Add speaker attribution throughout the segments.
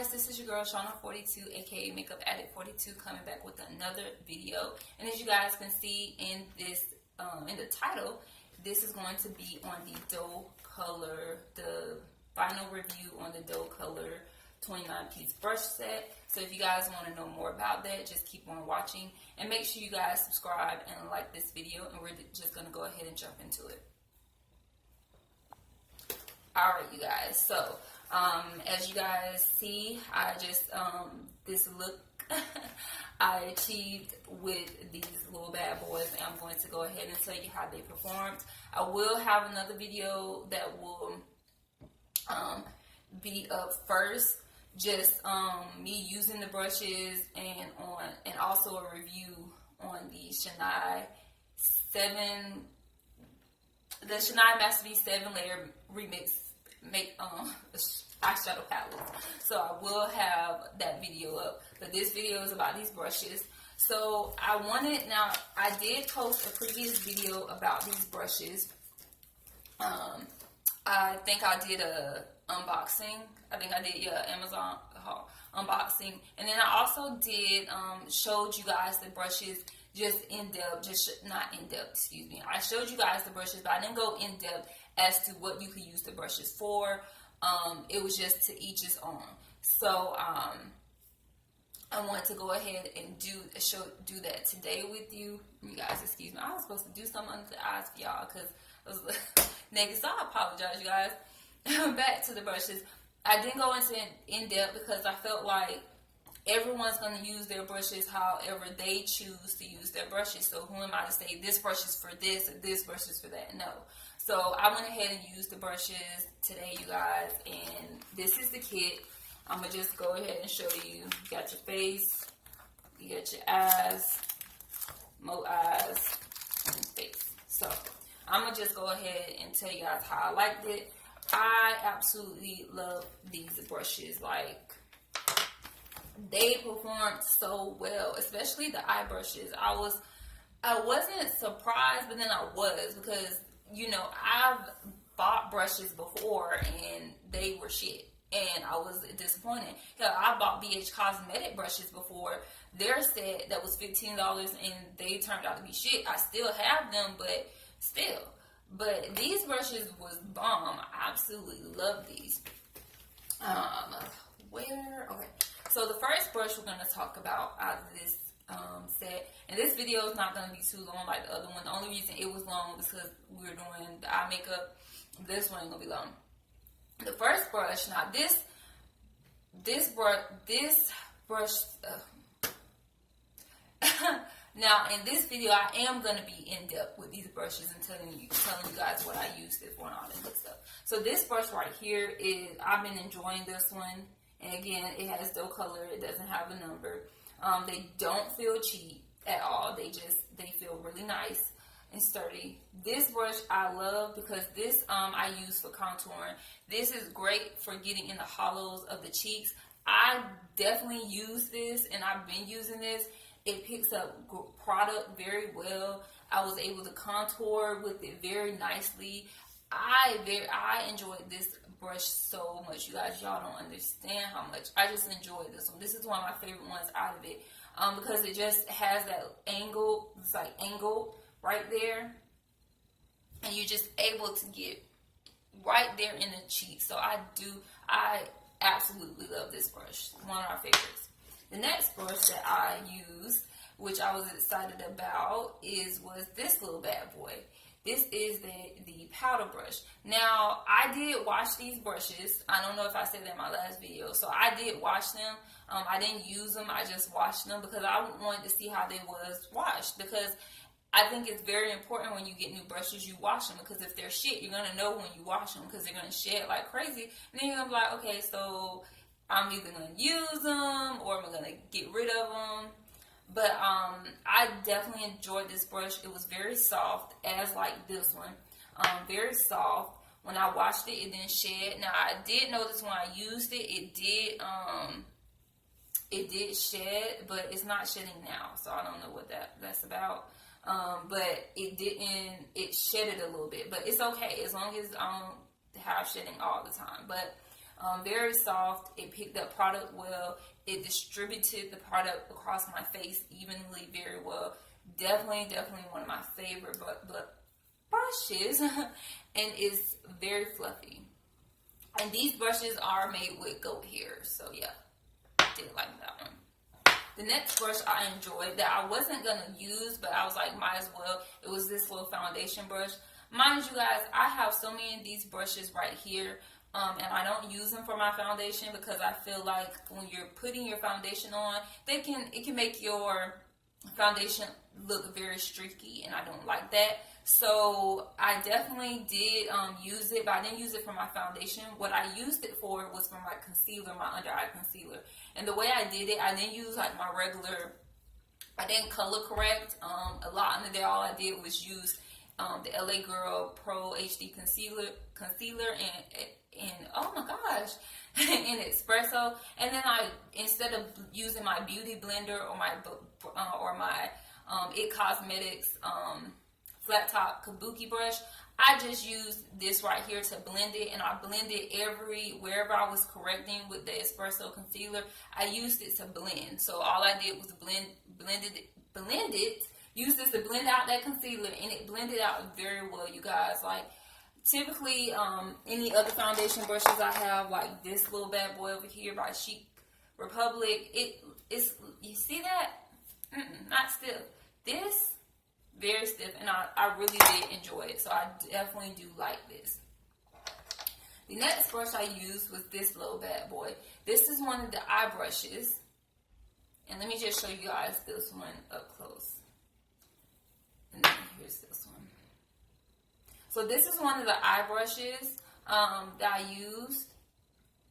Speaker 1: guys, this is your girl Shauna42, aka Makeup Addict 42, coming back with another video. And as you guys can see in this, in the title, this is going to be on the Docolor, the final review on the Docolor 29-piece brush set. So if you guys want to know more about that, just keep on watching and make sure you guys subscribe and like this video. And we're just going to go ahead and jump into it. Alright, you guys, so as you guys see, I just this look I achieved with these little bad boys, and I'm going to go ahead and tell you how they performed. I will have another video that will be up first, just me using the brushes and also a review on the Shania Masterpiece 7-layer remix eyeshadow palette. So I will have that video up, but this video is about these brushes. So I did post a previous video about these brushes. I think I did a unboxing. I think I did, yeah, Amazon unboxing, and then I also did showed you guys the brushes just in depth, not in depth, excuse me. I showed you guys the brushes, but I didn't go in depth as to what you could use the brushes for. It was just to each his own. So I want to go ahead and do that today with you. You guys, excuse me. I was supposed to do something under the eyes for y'all because I was naked, so I apologize, you guys. Back to the brushes. I didn't go into in depth because I felt like everyone's going to use their brushes however they choose to use their brushes. So who am I to say this brush is for this and this brush is for that? No. So I went ahead and used the brushes today, you guys, and this is the kit. I'm going to just go ahead and show you. You got your face, you got your eyes, more eyes, and face. So I'm going to just go ahead and tell you guys how I liked it. I absolutely love these brushes. Like, they performed so well, especially the eye brushes. I wasn't surprised, but then I was, because, you know, I've bought brushes before and they were shit, and I was disappointed. Hell, I bought BH Cosmetic brushes before. Their set that was $15 and they turned out to be shit. I still have them, but still. But these brushes was bomb. I absolutely love these. Okay. So the first brush we're going to talk about out of this set, and this video is not going to be too long like the other one. The only reason it was long was because we were doing the eye makeup. This one ain't going to be long. The first brush, now this brush, now in this video I am going to be in depth with these brushes and telling you guys what I used it for and all that good stuff. So this brush right here I've been enjoying this one. And again, it has Docolor. It doesn't have a number. They don't feel cheap at all. They feel really nice and sturdy. This brush I love because this I use for contouring. This is great for getting in the hollows of the cheeks. I definitely use this, and I've been using this. It picks up product very well. I was able to contour with it very nicely. I enjoyed this brush so much, you guys. Y'all don't understand how much. I just enjoyed this one. This is one of my favorite ones out of it, because it just has that angle. It's like angled right there, and you're just able to get right there in the cheek. So I absolutely love this brush. One of our favorites. The next brush that I used, which I was excited about, was this little bad boy. This is the powder brush. Now, I did wash these brushes. I don't know if I said that in my last video. So I did wash them. I didn't use them. I just washed them because I wanted to see how they was washed. Because I think it's very important when you get new brushes, you wash them. Because if they're shit, you're going to know when you wash them because they're going to shed like crazy. And then you're going to be like, okay, so I'm either going to use them or I'm going to get rid of them. But I definitely enjoyed this brush. It was very soft, as like this one. Very soft. When I washed it, it didn't shed. Now, I did notice when I used it, it did shed, but it's not shedding now. So I don't know what that's about. But it shedded a little bit. But it's okay as long as I don't have shedding all the time. But Very soft. It picked up product well. It distributed the product across my face evenly very well. Definitely one of my favorite brushes. And it's very fluffy. And these brushes are made with goat hair. So yeah, didn't like that one. The next brush I enjoyed that I wasn't going to use, but I was like, might as well. It was this little foundation brush. Mind you guys, I have so many of these brushes right here. And I don't use them for my foundation because I feel like when you're putting your foundation on, it can make your foundation look very streaky, and I don't like that. So I definitely did use it, but I didn't use it for my foundation. What I used it for was for my concealer, my under eye concealer. And the way I did it, I didn't use like my regular, I didn't color correct a lot under there. All I did was use the LA Girl Pro HD concealer and oh my gosh, in espresso. And then instead of using my beauty blender or my It Cosmetics flat top kabuki brush, I just used this right here to blend it, and I blended wherever I was correcting with the espresso concealer, I used it to blend. So all I did was blend it, use this to blend out that concealer, and it blended out very well, you guys. Like, typically, any other foundation brushes I have, like this little bad boy over here by Chic Republic, it's, you see that? Not stiff. This, very stiff, and I really did enjoy it, so I definitely do like this. The next brush I used was this little bad boy. This is one of the eye brushes, and let me just show you guys this one up close. And then here's this one. So this is one of the eye brushes that I used,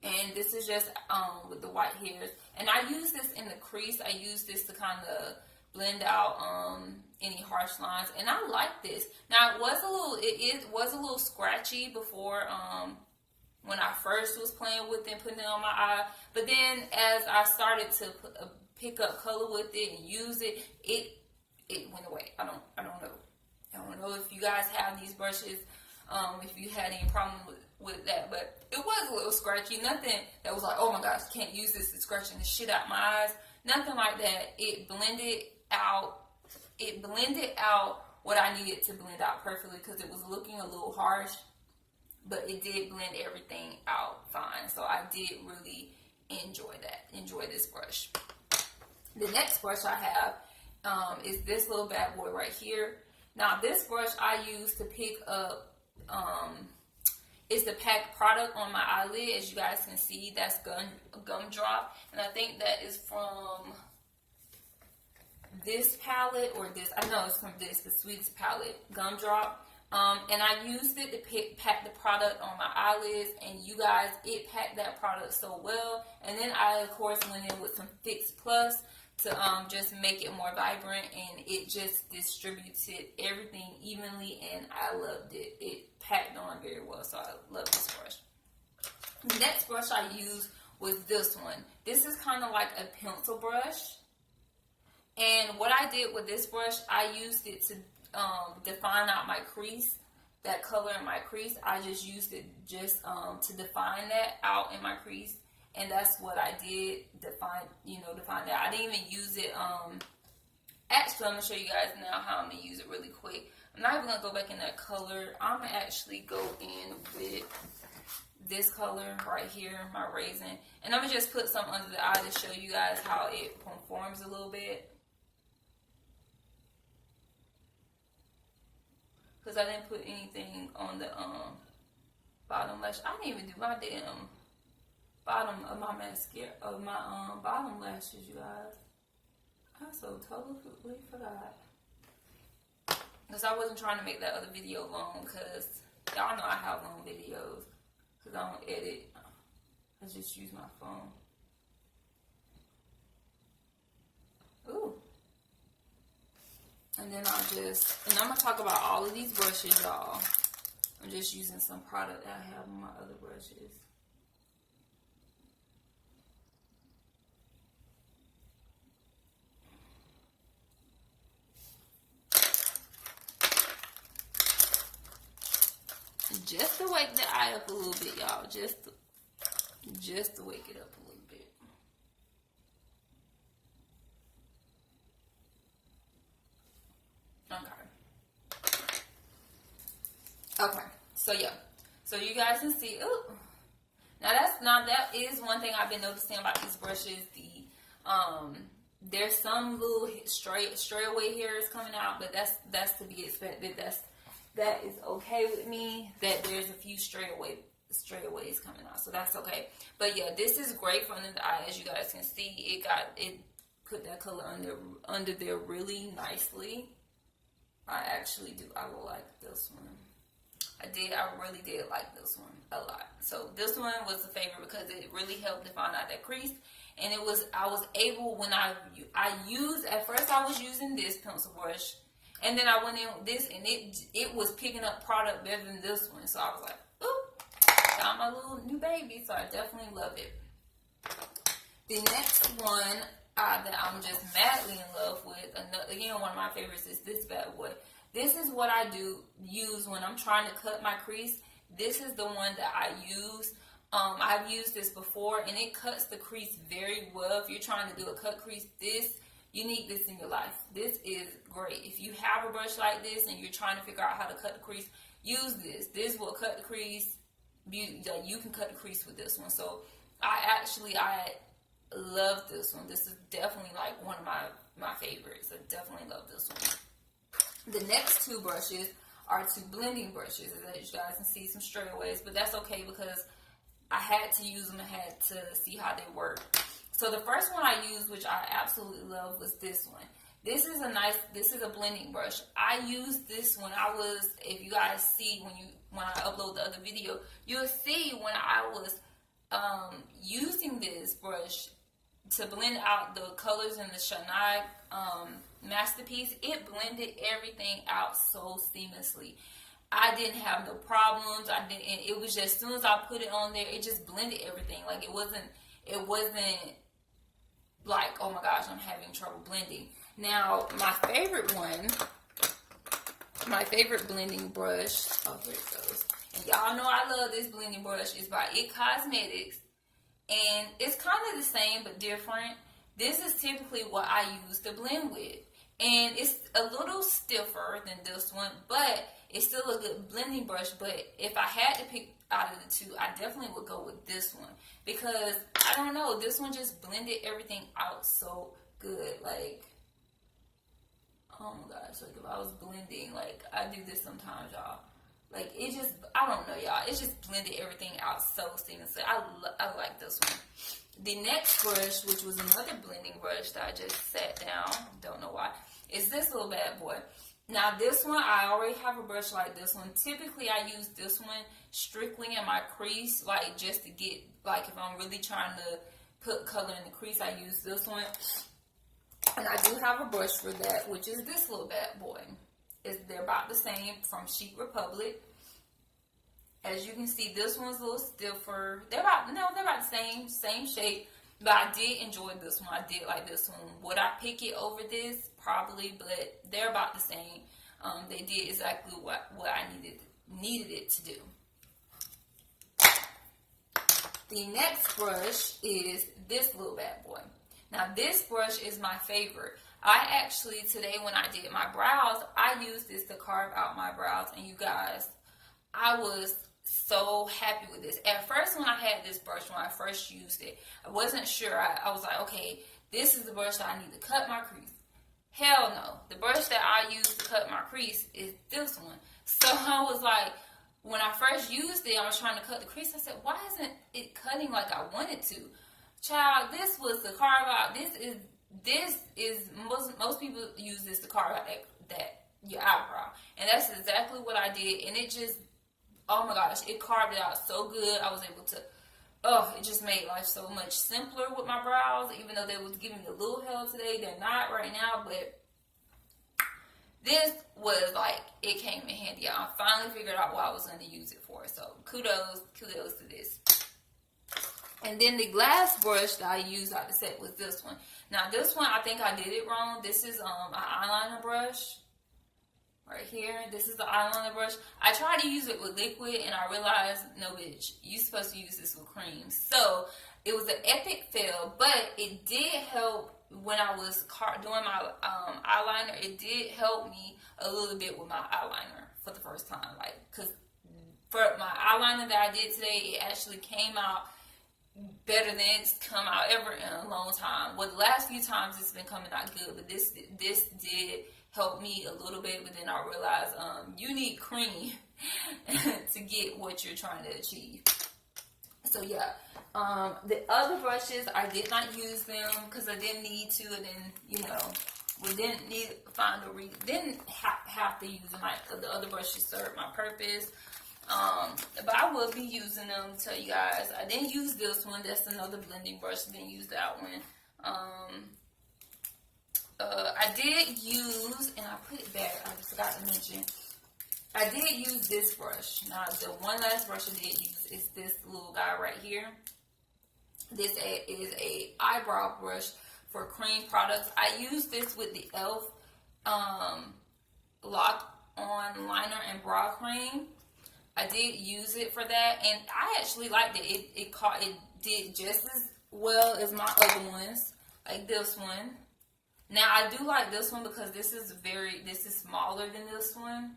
Speaker 1: and this is just with the white hairs. And I use this in the crease. I use this to kind of blend out any harsh lines, and I like this. Now it was a little scratchy before when I first was playing with it and putting it on my eye, but then as I started to pick up color with it and use it, it went away. I don't know if you guys have these brushes, if you had any problem with that, but it was a little scratchy. Nothing that was like, oh my gosh, can't use this, it's scratching the shit out my eyes. Nothing like that. It blended out what I needed to blend out perfectly, because it was looking a little harsh, but it did blend everything out fine. So I did really enjoy this brush. The next brush I have is this little bad boy right here. Now this brush I use to pick up is the packed product on my eyelid. As you guys can see, that's Gumdrop, and I think that is from this palette, or this, I know it's from the Sweetest palette, Gumdrop. And I used it to pack the product on my eyelids, and you guys, it packed that product so well. And then I, of course, went in with some Fix Plus to just make it more vibrant, and it just distributed everything evenly, and I loved it. It packed on very well, so I love this brush. The next brush I used was this one. This is kind of like a pencil brush, and what I did with this brush, I used it to define out my crease, that color in my crease. I just used it just to define that out in my crease. And that's what I did, define that. I didn't even use it. Actually, I'm going to show you guys now how I'm going to use it really quick. I'm not even going to go back in that color. I'm going to actually go in with this color right here, my raisin. And I'm going to just put some under the eye to show you guys how it conforms a little bit. Because I didn't put anything on the bottom lash. I didn't even do my damn bottom of my mascara, of my bottom lashes, you guys. I so totally forgot. Because I wasn't trying to make that other video long, because y'all know I have long videos, because I don't edit. I just use my phone. Ooh. And then I'm going to talk about all of these brushes, y'all. I'm just using some product that I have on my other brushes. Just to wake the eye up a little bit, y'all. Just just to wake it up a little bit. Okay, so yeah, so you guys can see. Ooh, that is one thing I've been noticing about these brushes. There's some little stray away hairs coming out, but that's to be expected. That is okay with me. That there's a few strayaways coming out, so that's okay. But yeah, this is great for under the eye. As you guys can see, it put that color under there really nicely. I actually do. I like this one. I really did like this one a lot. So this one was a favorite because it really helped define out that crease. And I was able, when I used, at first I was using this pencil brush. And then I went in with this, and it was picking up product better than this one. So I was like, ooh, got my little new baby. So I definitely love it. The next one that I'm just madly in love with, again, one of my favorites is this bad boy. This is what I use when I'm trying to cut my crease. This is the one that I use. I've used this before, and it cuts the crease very well. If you're trying to do a cut crease, you need this in your life. This is great. If you have a brush like this and you're trying to figure out how to cut the crease, use this. This will cut the crease. You can cut the crease with this one. So I love this one. This is definitely like one of my favorites. I definitely love this one. The next two brushes are two blending brushes. As you guys can see, some strayaways, but that's okay because I had to use them. I had to see how they work. So the first one I used, which I absolutely love, was this one. This is a blending brush. I used this when if you guys see when I upload the other video, you'll see when I was using this brush to blend out the colors in the Shania Masterpiece. It blended everything out so seamlessly. I didn't have no problems. It was just, as soon as I put it on there, it just blended everything. Like it wasn't like, oh my gosh, I'm having trouble blending. Now, my favorite blending brush, oh, here it goes. And y'all know I love this blending brush. It's by It Cosmetics. And it's kind of the same, but different. This is typically what I use to blend with. And it's a little stiffer than this one, but it's still a good blending brush. But if I had to pick out of the two, I definitely would go with this one. Because, I don't know, this one just blended everything out so good. Like, oh my gosh, like if I was blending, like I do this sometimes, y'all. Like it just, I don't know, y'all. It just blended everything out so seamlessly. I like this one. The next brush, which was another blending brush that I just sat down, don't know why, is this little bad boy. Now this one, I already have a brush like this one. Typically I use this one strictly in my crease, like just to get, like if I'm really trying to put color in the crease, I use this one. And I do have a brush for that, which is this little bad boy. They're about the same, from Chic Republic. As you can see, this one's a little stiffer. They're about the same shape. But I did enjoy this one. I did like this one. Would I pick it over this? Probably, but they're about the same. They did exactly what I needed it to do. The next brush is this little bad boy. Now this brush is my favorite. I actually, today when I did my brows, I used this to carve out my brows. And you guys, I was so happy with this. At first when I had this brush, when I first used it, I wasn't sure. I was like, okay, this is the brush that I need to cut my crease. Hell no. The brush that I use to cut my crease is this one. So I was like, when I first used it, I was trying to cut the crease. I said, why isn't it cutting like I wanted to? Child, this was the carve out. This is most people use this to carve out that your eyebrow, and that's exactly what I did. And it just, oh my gosh, it carved it out so good. I was able to, it just made life so much simpler with my brows. Even though they was giving me a little help today, they're not right now. But this was like, it came in handy. I finally figured out what I was going to use it for. So kudos to this. And then the last brush that I used out the set was this one. Now this one, I think I did it wrong. This is an eyeliner brush. right here. This is the eyeliner brush. I tried to use it with liquid, and I realized, no, bitch, you're supposed to use this with cream. So it was an epic fail, but it did help when I was doing my eyeliner. It did help me a little bit with my eyeliner for the first time, like, because for my eyeliner that I did today, it actually came out better than it's come out ever in a long time. Well, the last few times it's been coming out good, but this did help me a little bit. But then I realized you need cream to get what you're trying to achieve. So yeah, the other brushes, I did not use them because I didn't need to, and then, you know, we didn't need to find a reason, didn't have to use them. The other brushes served my purpose. But I will be using them to tell you guys. I didn't use this one. That's another blending brush. I didn't use that one. I did use, and I put it back, I just forgot to mention, I did use this brush. Now, the one last brush I did use is this little guy right here. This is a eyebrow brush for cream products. I used this with the e.l.f. Lock On Liner and Brow Cream. I did use it for that, and I actually liked it. It did just as well as my other ones, like this one. Now I do like this one because this is smaller than this one,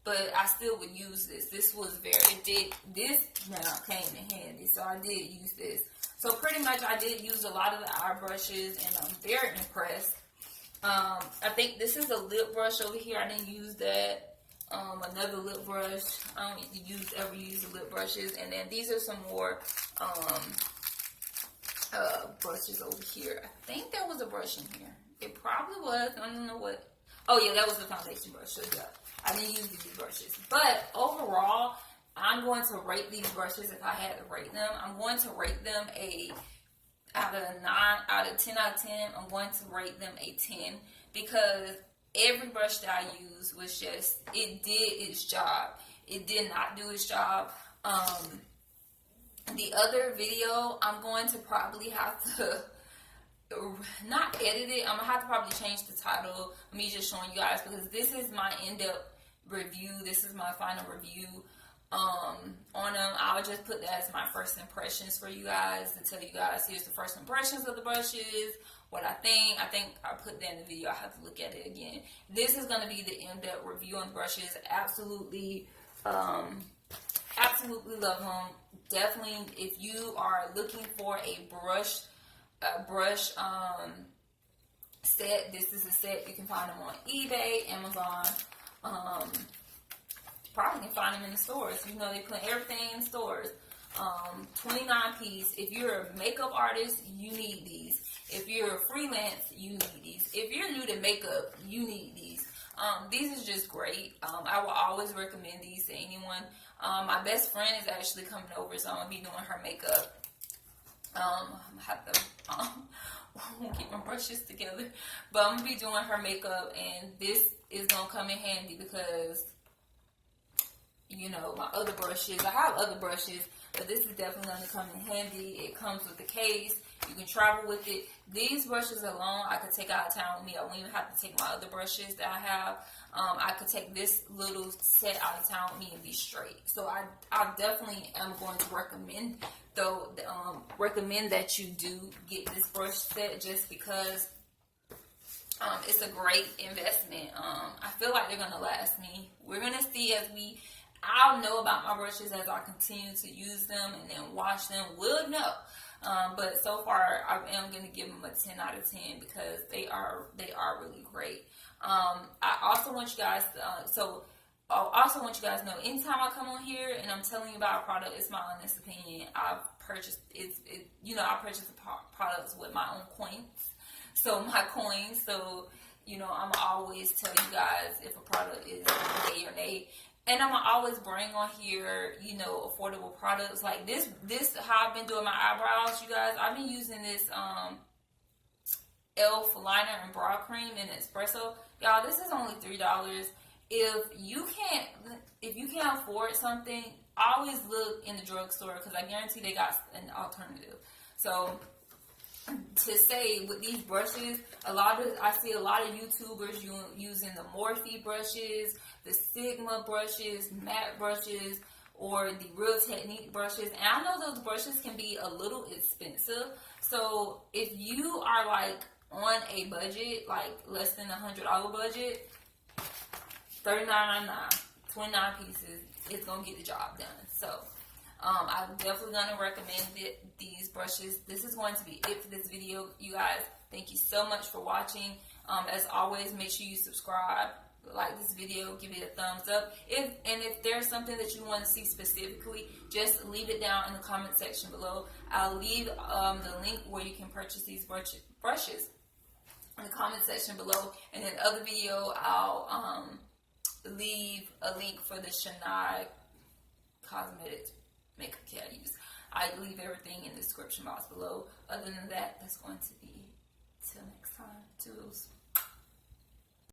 Speaker 1: but I still would use this. This now came in handy, so I did use this. So pretty much I did use a lot of the eye brushes, and I'm very impressed. I think this is a lip brush over here. I didn't use that. Another lip brush. I don't ever use the lip brushes. And then these are some more brushes over here. I think there was a brush in here. It probably was. I don't know what. Oh yeah, that was the foundation brush. So yeah, I didn't use these brushes. But overall, I'm going to rate these brushes. If I had to rate them, I'm going to rate them out of 10 out of 10. I'm going to rate them a 10 because every brush that I used was just, it did its job. It did not do its job. The other video, I'm going to probably have to not edit it. I'm going to have to probably change the title. Me just showing you guys, because this is my in-depth review. This is my final review on them. I'll just put that as my first impressions for you guys, to tell you guys, here's the first impressions of the brushes, what I think. I think I put that in the video. I have to look at it again. This is going to be the in-depth review on the brushes. Absolutely love them. Definitely, if you are looking for a brush set, this is a set. You can find them on eBay, Amazon. Probably can find them in the stores. You know, they put everything in stores. 29 piece. If you're a makeup artist, you need these. If you're a freelance, you need these. If you're new to makeup, you need these. These is just great. I will always recommend these to anyone. My best friend is actually coming over, so I'm gonna be doing her makeup. I'm gonna have to won't keep my brushes together, but I'm gonna be doing her makeup, and this is gonna come in handy because, you know, my other brushes, I have other brushes, but this is definitely going to come in handy. It comes with the case. You can travel with it. These brushes alone, I could take out of town with me. I wouldn't even have to take my other brushes that I have. I could take this little set out of town with me and be straight. So I definitely am going to recommend, though, recommend that you do get this brush set, just because it's a great investment. I feel like they're going to last me. We're going to see I'll know about my brushes as I continue to use them and then wash them. We'll know. But so far, I am going to give them a 10 out of 10 because they are really great. I also want you guys to know, anytime I come on here and I'm telling you about a product, it's my honest opinion. I purchase the products with my own coins. So my coins. So, you know, I'm always tell you guys if a product is yay or nay. And I'm gonna always bring on here, you know, affordable products like this. This how I've been doing my eyebrows, you guys. I've been using this e.l.f. liner and brow cream in espresso. Y'all, this is only $3. If you can't afford something, always look in the drugstore because I guarantee they got an alternative. So to say with these brushes, I see a lot of YouTubers using the Morphe brushes, the Sigma brushes, matte brushes, or the Real Technique brushes. And I know those brushes can be a little expensive. So if you are like on a budget, like less than $100 budget, $39.99, 29 pieces, it's gonna get the job done. So I'm definitely gonna recommend these brushes. This is going to be it for this video, you guys. Thank you so much for watching. As always, make sure you subscribe, like this video, give it a thumbs up. If there's something that you want to see specifically, just leave it down in the comment section below. I'll leave the link where you can purchase these brushes in the comment section below. And in the other video, I'll leave a link for the Shania Cosmetics makeup kit I use. I leave everything in the description box below. Other than that, that's going to be till next time. Toodles.